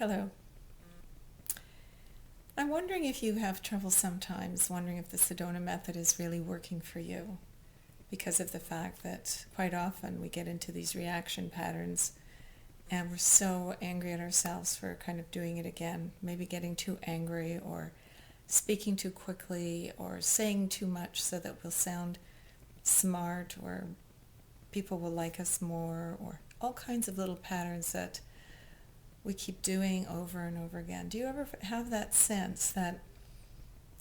Hello. I'm wondering if you have trouble sometimes wondering if the Sedona Method is really working for you because of the fact that quite often we get into these reaction patterns and we're so angry at ourselves for kind of doing it again, maybe getting too angry or speaking too quickly or saying too much so that we'll sound smart or people will like us more, or all kinds of little patterns that we keep doing over and over again. Do you ever have that sense that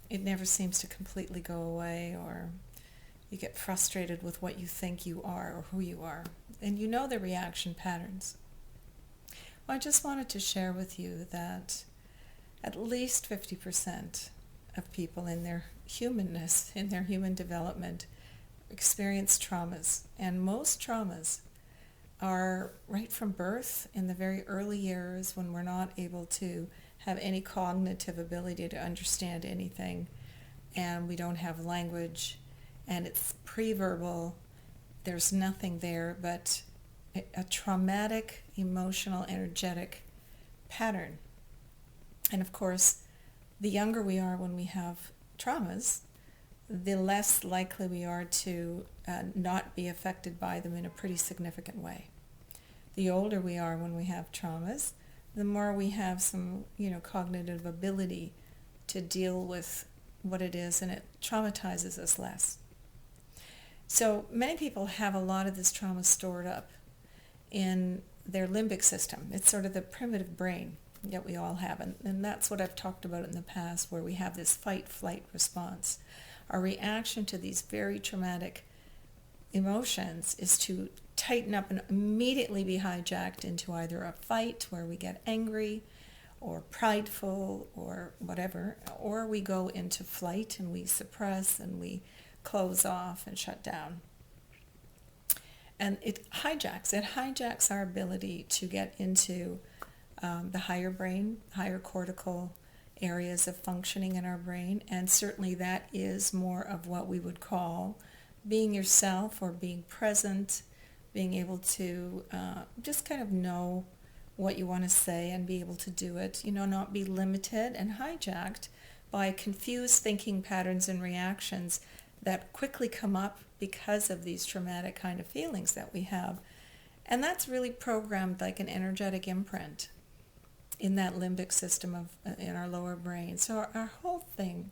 it never seems to completely go away, or you get frustrated with what you think you are or who you are, and you know the reaction patterns? Well, I just wanted to share with you that at least 50% of people in their humanness, in their human development, experience traumas, and most traumas are right from birth, in the very early years when we're not able to have any cognitive ability to understand anything, and we don't have language, and it's pre-verbal. There's nothing there but a traumatic, emotional, energetic pattern. And of course, the younger we are when we have traumas, the less likely we are to not be affected by them in a pretty significant way. The older we are when we have traumas, the more we have some, cognitive ability to deal with what it is, and it traumatizes us less. So many people have a lot of this trauma stored up in their limbic system. It's sort of the primitive brain that we all have, and that's what I've talked about in the past, where we have this fight-flight response. Our reaction to these very traumatic emotions is to tighten up and immediately be hijacked into either a fight where we get angry or prideful or whatever, or we go into flight and we suppress and we close off and shut down. And it hijacks our ability to get into the higher brain, higher cortical areas of functioning in our brain, and certainly that is more of what we would call being yourself, or being present, being able to just kind of know what you want to say and be able to do it, not be limited and hijacked by confused thinking patterns and reactions that quickly come up because of these traumatic kind of feelings that we have. And that's really programmed like an energetic imprint in that limbic system in our lower brain. So our whole thing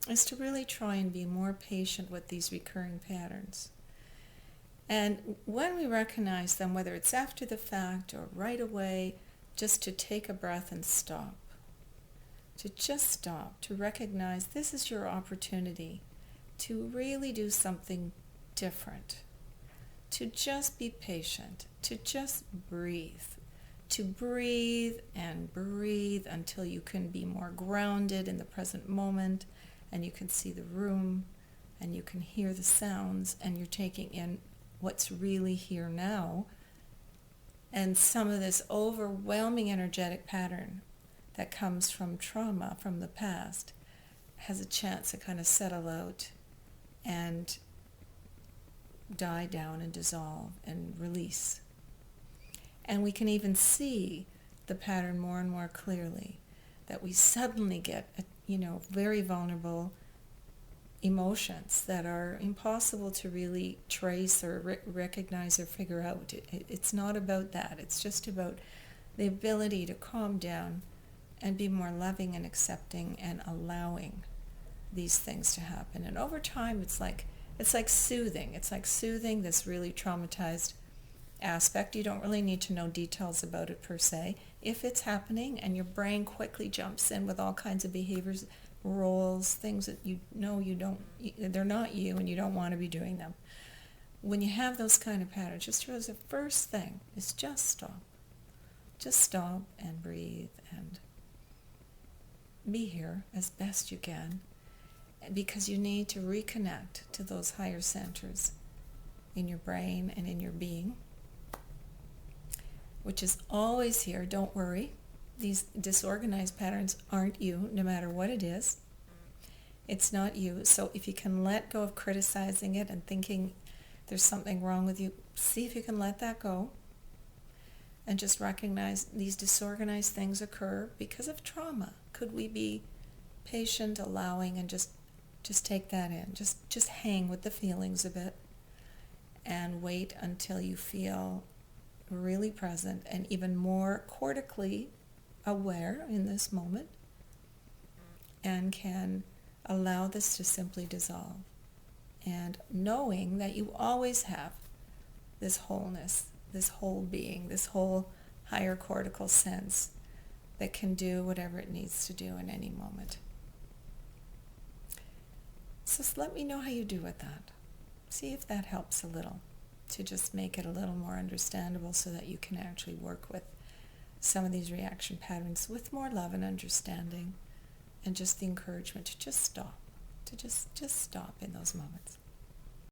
is to really try and be more patient with these recurring patterns. And when we recognize them, whether it's after the fact or right away, just to take a breath and stop. To just stop, to recognize this is your opportunity to really do something different. To just be patient, to just breathe. To breathe and breathe until you can be more grounded in the present moment, and you can see the room, and you can hear the sounds, and you're taking in what's really here now. And some of this overwhelming energetic pattern that comes from trauma from the past has a chance to kind of settle out and die down and dissolve and release. And we can even see the pattern more and more clearly, that we suddenly get, very vulnerable emotions that are impossible to really trace or recognize or figure out. It's not about that. It's just about the ability to calm down and be more loving and accepting and allowing these things to happen. And over time, it's like soothing. It's like soothing this really traumatized aspect. You don't really need to know details about it per se. If it's happening and your brain quickly jumps in with all kinds of behaviors, roles, things that they're not you and you don't want to be doing them. When you have those kind of patterns, just realize the first thing is just stop. Just stop and breathe and be here as best you can, because you need to reconnect to those higher centers in your brain and in your being, which is always here. Don't worry. These disorganized patterns aren't you, no matter what it is. It's not you. So if you can let go of criticizing it and thinking there's something wrong with you, see if you can let that go. and just recognize these disorganized things occur because of trauma. Could we be patient, allowing, and just take that in? Just hang with the feelings a bit and wait until you feel really present and even more cortically aware in this moment, and can allow this to simply dissolve. And knowing that you always have this wholeness, this whole being, this whole higher cortical sense that can do whatever it needs to do in any moment. So let me know how you do with that. See if that helps a little to just make it a little more understandable, so that you can actually work with some of these reaction patterns with more love and understanding, and just the encouragement to just stop, to just stop in those moments.